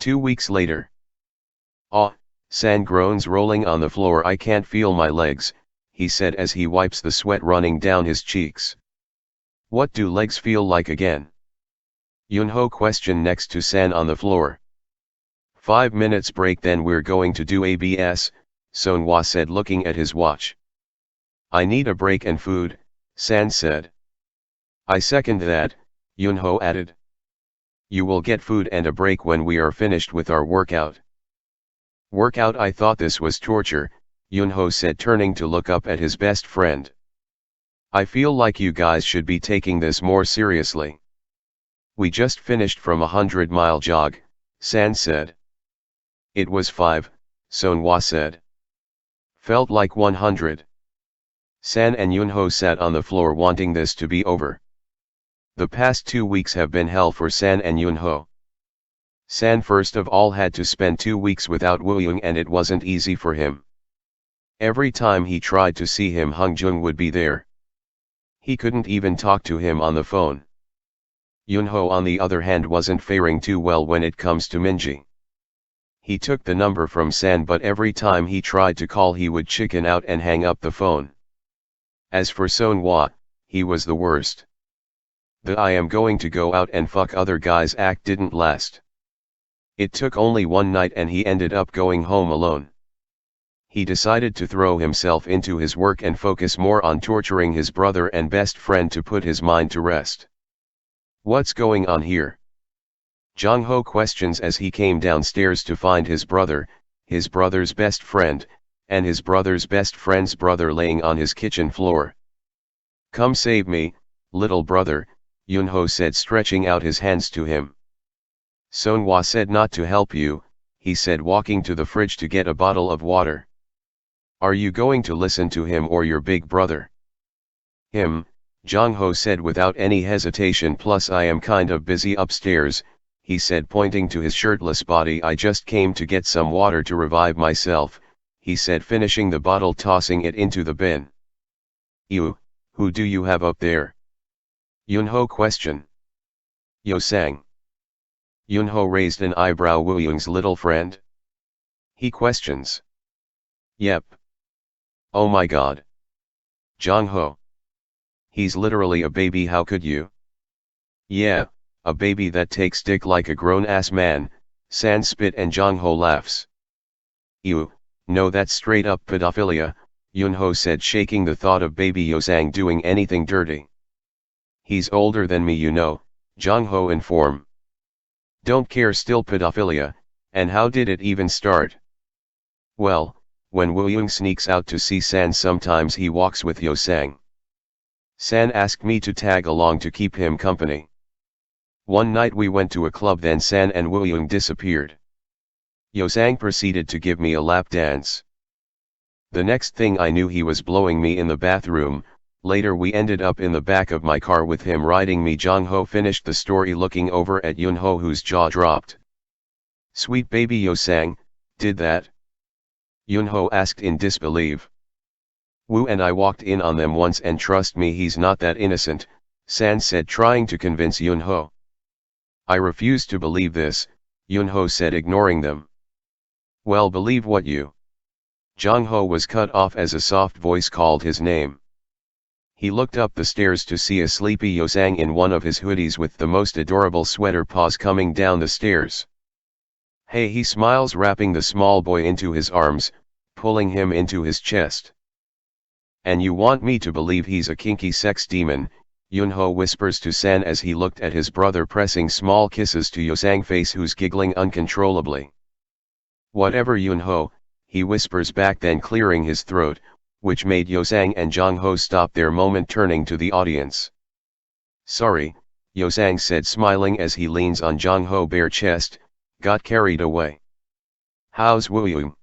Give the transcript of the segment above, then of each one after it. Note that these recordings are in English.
2 weeks later. Ah, San groans rolling on the floor. I can't feel my legs, he said as he wipes the sweat running down his cheeks. What do legs feel like again? Yunho questioned next to San on the floor. 5 minutes break, then we're going to do ABS, Seonghwa said looking at his watch. I need a break and food, San said. I second that, Yunho added. You will get food and a break when we are finished with our workout. Workout? I thought this was torture, Yunho said turning to look up at his best friend. I feel like you guys should be taking this more seriously. We just finished from a 100-mile jog, San said. It was 5, Seonghwa said. Felt like 100. San and Yunho sat on the floor wanting this to be over. The past 2 weeks have been hell for San and Yunho. San first of all had to spend 2 weeks without Wooyoung, and it wasn't easy for him. Every time he tried to see him, SeongJoong would be there. He couldn't even talk to him on the phone. Yunho on the other hand wasn't faring too well when it comes to Minji. He took the number from San, but every time he tried to call he would chicken out and hang up the phone. As for Seonghwa, he was the worst. The I am going to go out and fuck other guys act didn't last. It took only one night and he ended up going home alone. He decided to throw himself into his work and focus more on torturing his brother and best friend to put his mind to rest. What's going on here? Jongho questions as he came downstairs to find his brother's best friend, and his brother's best friend's brother laying on his kitchen floor. Come save me, little brother, Yunho said stretching out his hands to him. Seonghwa said not to help you, he said walking to the fridge to get a bottle of water. Are you going to listen to him or your big brother? Him, Jongho said without any hesitation, plus I am kind of busy upstairs, he said pointing to his shirtless body. I just came to get some water to revive myself, he said finishing the bottle, tossing it into the bin. Ew, who do you have up there? Yunho questioned. Yosang. Yunho raised an eyebrow. Wooyoung's little friend? He questions. Yep. Oh my god. Jongho. He's literally a baby, how could you? Yeah, a baby that takes dick like a grown-ass man, San spit and Jongho laughs. Ew, no, that's straight up pedophilia, Yunho said shaking the thought of baby Yosang doing anything dirty. He's older than me, you know, Jongho informed. Don't care, still pedophilia, and how did it even start? Well, when Wooyoung sneaks out to see San, sometimes he walks with Yosang. San asked me to tag along to keep him company. One night we went to a club, then San and Wooyoung disappeared. Yosang proceeded to give me a lap dance. The next thing I knew, he was blowing me in the bathroom. Later we ended up in the back of my car with him riding me. Jongho finished the story looking over at Yunho, whose jaw dropped. Sweet baby Yosang, did that? Yunho asked in disbelief. Woo and I walked in on them once, and trust me, he's not that innocent, San said trying to convince Yunho. I refuse to believe this, Yunho said ignoring them. Well, believe what you. Jongho was cut off as a soft voice called his name. He looked up the stairs to see a sleepy Yosang in one of his hoodies with the most adorable sweater paws coming down the stairs. Hey, he smiles, wrapping the small boy into his arms, pulling him into his chest. And you want me to believe he's a kinky sex demon, Yunho whispers to San as he looked at his brother pressing small kisses to Yosang's face, who's giggling uncontrollably. Whatever, Yunho, he whispers back, then clearing his throat, which made Yosang and Jongho stop their moment, turning to the audience. Sorry, Yosang said smiling as he leans on Jongho's bare chest, got carried away. How's Wooyoung?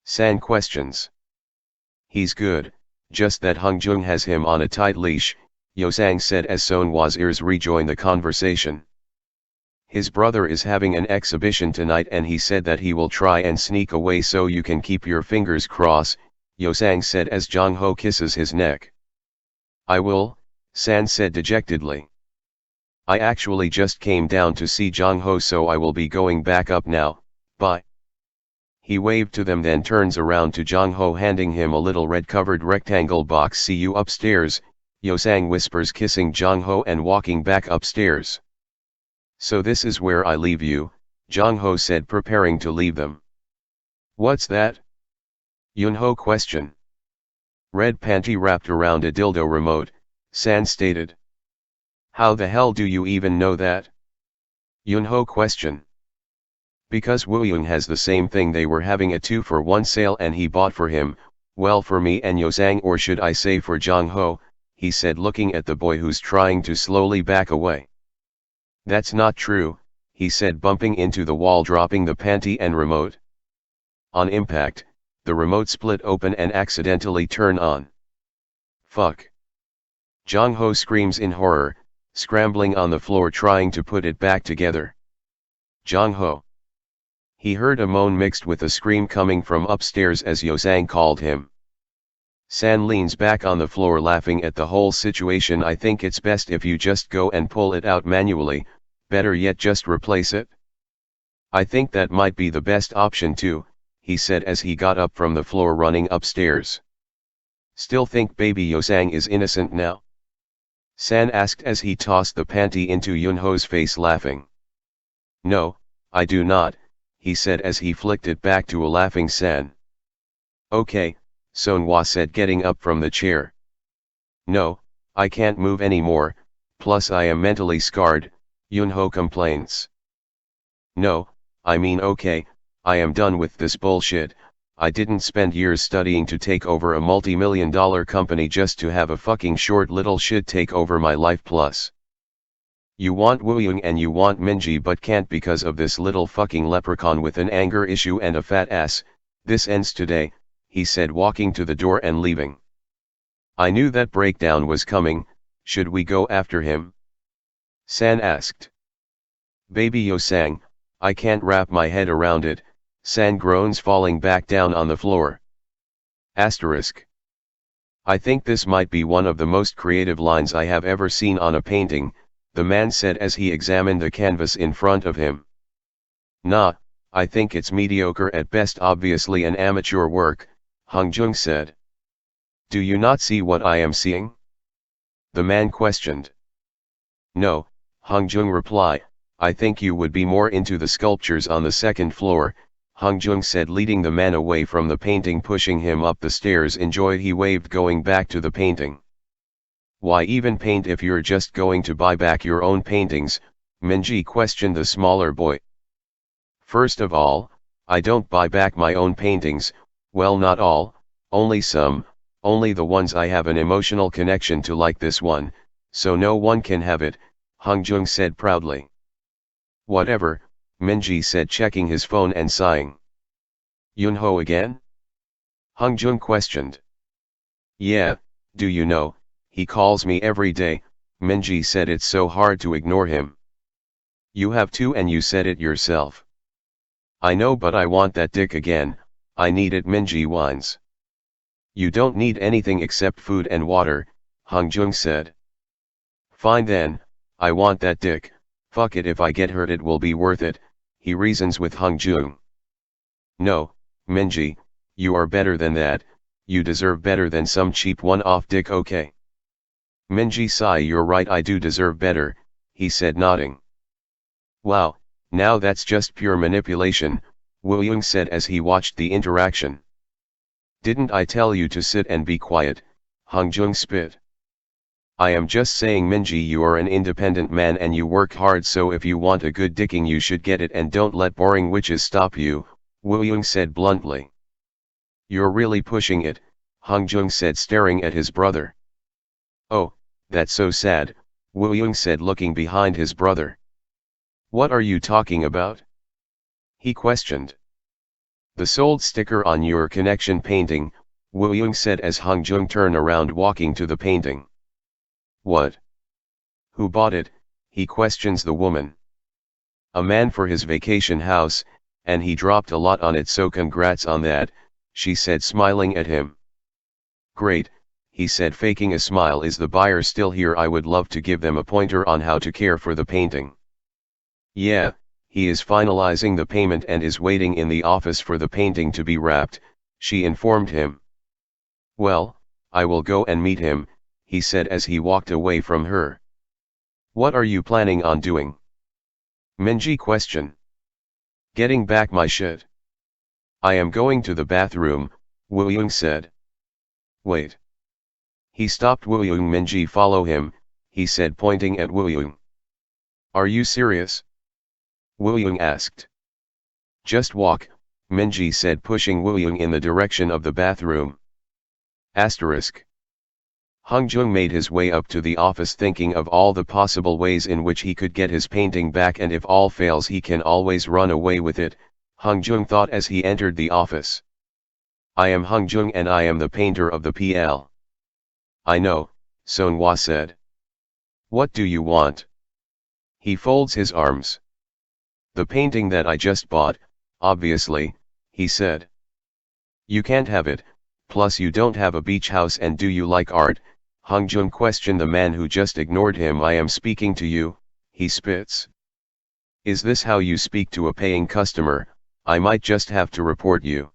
San questions. He's good, just that SeongJoong has him on a tight leash, Yosang said as Seonghwa's ears rejoin the conversation. His brother is having an exhibition tonight and he said that he will try and sneak away, so you can keep your fingers crossed, Yosang said as Jongho kisses his neck. I will, San said dejectedly. I actually just came down to see Jongho, so I will be going back up now, bye. He waved to them, then turns around to Jongho, handing him a little red-covered rectangle box. See you upstairs, WooSan whispers, kissing Jongho and walking back upstairs. So this is where I leave you, Jongho said, preparing to leave them. What's that? Yunho questioned. Red panty wrapped around a dildo remote, San stated. How the hell do you even know that? Yunho questioned. Because Wooyoung has the same thing. They were having a 2-for-1 sale and he bought for him, well, for me and WooSan, or should I say for Jongho, he said, looking at the boy who's trying to slowly back away. That's not true, he said, bumping into the wall, dropping the panty and remote. On impact, the remote split open and accidentally turned on. Fuck. Jongho screams in horror, scrambling on the floor trying to put it back together. Jongho. He heard a moan mixed with a scream coming from upstairs as WooSan called him. San leans back on the floor laughing at the whole situation. I think it's best if you just go and pull it out manually, better yet just replace it. I think that might be the best option too, he said as he got up from the floor running upstairs. Still think baby WooSan is innocent now? San asked as he tossed the panty into Yunho's face, laughing. No, I do not, he said as he flicked it back to a laughing San. Okay, Seonghwa said, getting up from the chair. No, I can't move anymore, plus I am mentally scarred, Yunho complains. No, I mean okay, I am done with this bullshit. I didn't spend years studying to take over a multi-million-dollar company just to have a fucking short little shit take over my life. Plus, you want Wooyoung and you want Minji but can't because of this little fucking leprechaun with an anger issue and a fat ass. This ends today, he said, walking to the door and leaving. I knew that breakdown was coming. Should we go after him? San asked. Baby WooSan, I can't wrap my head around it, San groans, falling back down on the floor. Asterisk. I think this might be one of the most creative lines I have ever seen on a painting, the man said as he examined the canvas in front of him. Nah, I think it's mediocre at best, obviously an amateur work, SeongJoong said. Do you not see what I am seeing? The man questioned. No, SeongJoong replied, I think you would be more into the sculptures on the second floor, SeongJoong said, leading the man away from the painting, pushing him up the stairs. Enjoy, he waved, going back to the painting. Why even paint if you're just going to buy back your own paintings? Minji questioned the smaller boy. First of all, I don't buy back my own paintings, well, not all, only some, only the ones I have an emotional connection to, like this one, so no one can have it, SeongJoong said proudly. Whatever, Minji said, checking his phone and sighing. Yunho again? SeongJoong questioned. Yeah, do you know, he calls me every day, Minji said. It's so hard to ignore him. You have to, and you said it yourself. I know, but I want that dick again, I need it, Minji whines. You don't need anything except food and water, SeongJoong said. Fine then, I want that dick, fuck it, if I get hurt it will be worth it, he reasons with SeongJoong. No, Minji, you are better than that, you deserve better than some cheap one-off dick, okay? Minji sigh. You're right, I do deserve better, he said, nodding. Wow, now that's just pure manipulation, Wooyoung said as he watched the interaction. Didn't I tell you to sit and be quiet? SeongJoong spit. I am just saying, Minji, you are an independent man and you work hard, so if you want a good dicking you should get it and don't let boring witches stop you, Wooyoung said bluntly. You're really pushing it, SeongJoong said, staring at his brother. Oh, that's so sad, Wooyoung said, looking behind his brother. What are you talking about? He questioned. The sold sticker on your connection painting, Wooyoung said as SeongJoong turned around, walking to the painting. What? Who bought it? He questions the woman. A man for his vacation house, and he dropped a lot on it, so congrats on that, she said, smiling at him. Great, he said, faking a smile. Is the buyer still here? I would love to give them a pointer on how to care for the painting. Yeah, he is finalizing the payment and is waiting in the office for the painting to be wrapped, she informed him. Well, I will go and meet him, he said as he walked away from her. What are you planning on doing? Minji questioned. Getting back my shit. I am going to the bathroom, Wooyoung said. Wait. He stopped Wooyoung. Minji, follow him, he said, pointing at Wooyoung. Are you serious? Wooyoung asked. Just walk, Minji said, pushing Wooyoung in the direction of the bathroom. Asterisk. SeongJoong made his way up to the office, thinking of all the possible ways in which he could get his painting back, and if all fails he can always run away with it, SeongJoong thought as he entered the office. I am SeongJoong and I am the painter of the PL. I know, Seonghwa said. What do you want? He folds his arms. The painting that I just bought, obviously, he said. You can't have it, plus you don't have a beach house, and do you like art? SeongJoong questioned the man who just ignored him. I am speaking to you, he spits. Is this how you speak to a paying customer? I might just have to report you.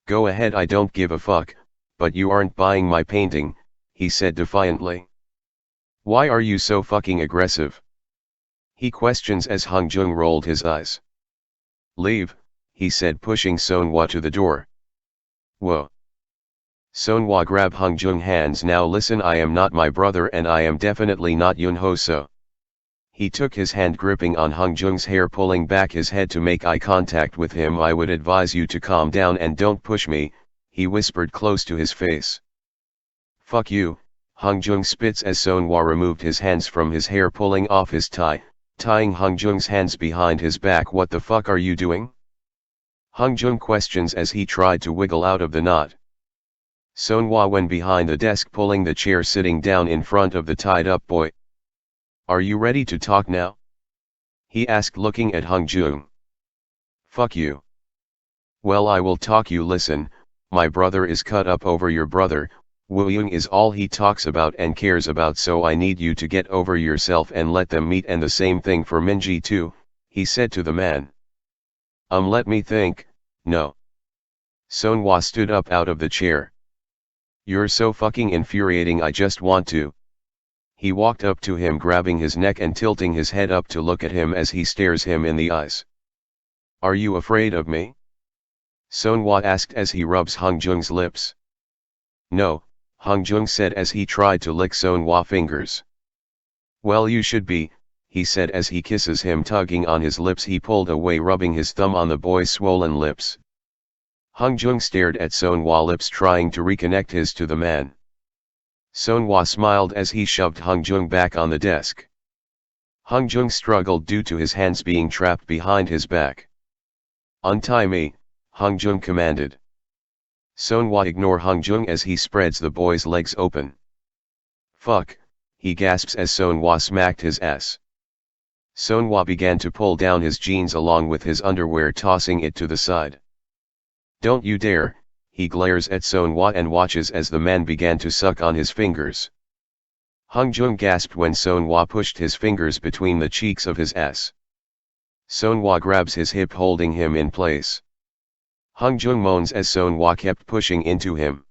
Go ahead, I don't give a fuck, but you aren't buying my painting, he said defiantly. Why are you so fucking aggressive? He questions as SeongJoong rolled his eyes. Leave, he said, pushing Seonghwa to the door. Whoa. Seonghwa grabbed SeongJoong's hands. Now listen, I am not my brother and I am definitely not Yunho, so. He took his hand, gripping on SeongJoong's hair, pulling back his head to make eye contact with him. I would advise you to calm down and don't push me, he whispered close to his face. Fuck you, SeongJoong spits as Seonghwa removed his hands from his hair, pulling off his tie, tying SeongJoong's hands behind his back. What the fuck are you doing? SeongJoong questions as he tried to wiggle out of the knot. Seonghwa went behind the desk, pulling the chair, sitting down in front of the tied-up boy. Are you ready to talk now? He asked, looking at SeongJoong. Fuck you. Well, I will talk. You listen, my brother is cut up over your brother. Wooyoung is all he talks about and cares about, so I need you to get over yourself and let them meet, and the same thing for Minji too, he said to the man. Let me think. No. Seonghwa stood up out of the chair. You're so fucking infuriating, I just want to. He walked up to him, grabbing his neck and tilting his head up to look at him as he stares him in the eyes. Are you afraid of me? Seonghwa asked as he rubs SeongJoong's lips. No, SeongJoong said as he tried to lick Seonghwa's fingers. Well, you should be, he said as he kisses him, tugging on his lips. He pulled away, rubbing his thumb on the boy's swollen lips. SeongJoong stared at Seonghwa's lips, trying to reconnect his to the man. Seonghwa smiled as he shoved SeongJoong back on the desk. SeongJoong struggled due to his hands being trapped behind his back. Untie me, SeongJoong commanded. Seonghwa ignored SeongJoong as he spreads the boy's legs open. Fuck, he gasps as Seonghwa smacked his ass. Seonghwa began to pull down his jeans along with his underwear, tossing it to the side. Don't you dare, he glares at Seonghwa and watches as the man began to suck on his fingers. SeongJoong gasped when Seonghwa pushed his fingers between the cheeks of his ass. Seonghwa grabs his hip, holding him in place. SeongJoong moans as Seonghwa kept pushing into him.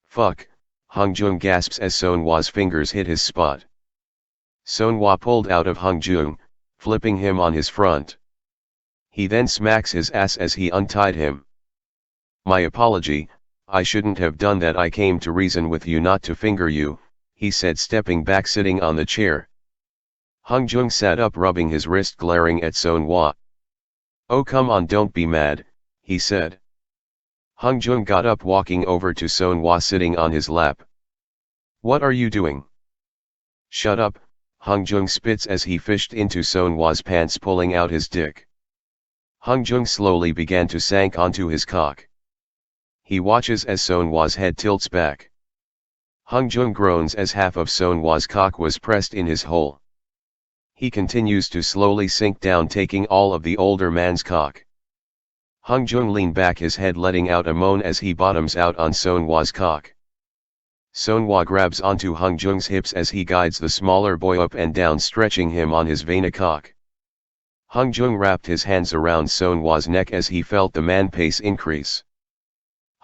Fuck, SeongJoong gasps as Seonghwa's fingers hit his spot. Seonghwa pulled out of SeongJoong, flipping him on his front. He then smacks his ass as he untied him. My apology, I shouldn't have done that. I came to reason with you, not to finger you, he said, stepping back, sitting on the chair. SeongJoong sat up, rubbing his wrist, glaring at Seonghwa. Oh come on, don't be mad, he said. SeongJoong got up, walking over to Seonghwa, sitting on his lap. What are you doing? Shut up, SeongJoong spits as he fished into Seonghwa's pants, pulling out his dick. SeongJoong slowly began to sank onto his cock. He watches as Seonghwa's head tilts back. SeongJoong groans as half of Seonghwa's cock was pressed in his hole. He continues to slowly sink down, taking all of the older man's cock. SeongJoong leaned back his head, letting out a moan as he bottoms out on Seonghwa's cock. Seonghwa grabs onto Hongjoong's hips as he guides the smaller boy up and down, stretching him on his veiny cock. Hongjoong wrapped his hands around Seonghwa's neck as he felt the man pace increase.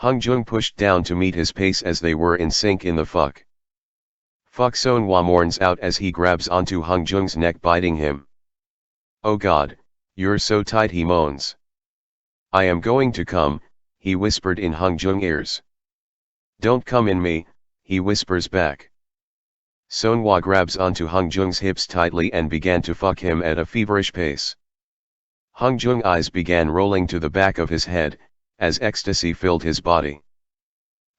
Hongjoong pushed down to meet his pace as they were in sync in the fuck. Fuck, Seonghwa mourns out as he grabs onto Hongjoong's neck, biting him. Oh god, you're so tight, he moans. I am going to come, he whispered in Hongjoong's ears. Don't come in me, he whispers back. Seonghwa grabs onto Hongjoong's hips tightly and began to fuck him at a feverish pace. Hongjoong's eyes began rolling to the back of his head, as ecstasy filled his body.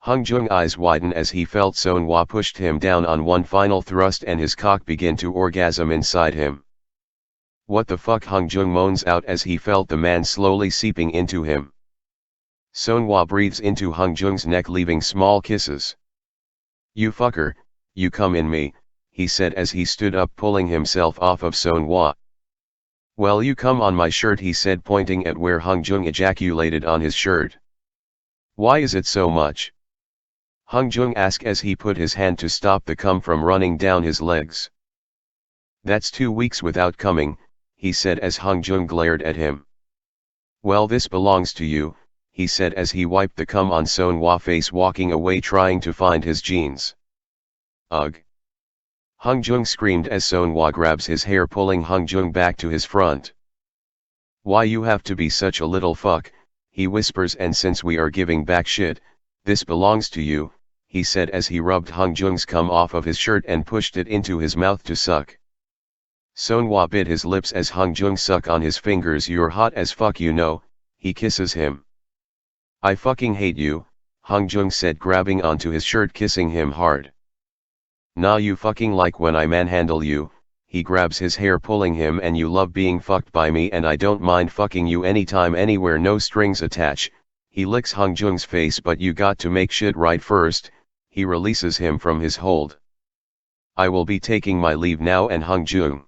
Hongjoong's eyes widened as he felt Seonghwa pushed him down on one final thrust and his cock began to orgasm inside him. What the fuck, Hongjoong moans out as he felt the man slowly seeping into him. Seonghwa breathes into Hongjoong's neck, leaving small kisses. You fucker, you come in me, he said as he stood up, pulling himself off of Seonghwa. Well, you come on my shirt, he said, pointing at where Hongjoong ejaculated on his shirt. Why is it so much? Hongjoong asked as he put his hand to stop the cum from running down his legs. That's 2 weeks without coming, he said as Hongjoong glared at him. Well, this belongs to you, he said as he wiped the cum on Seonghwa's face, walking away trying to find his jeans. Ugh! Hongjoong screamed as Seonghwa grabs his hair, pulling Hongjoong back to his front. Why you have to be such a little fuck, he whispers, and since we are giving back shit, this belongs to you, he said as he rubbed Hongjoong's cum off of his shirt and pushed it into his mouth to suck. Seonghwa bit his lips as Hongjoong suck on his fingers. You're hot as fuck, you know, he kisses him. I fucking hate you, Hongjoong said, grabbing onto his shirt, kissing him hard. Nah, you fucking like when I manhandle you, he grabs his hair, pulling him, and you love being fucked by me and I don't mind fucking you anytime, anywhere, no strings attached. He licks Hongjoong's face, but you got to make shit right first. He releases him from his hold. I will be taking my leave now, and Hongjoong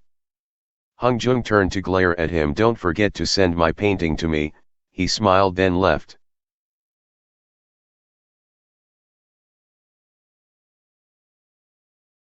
turned to glare at him. Don't forget to send my painting to me, he smiled, then left.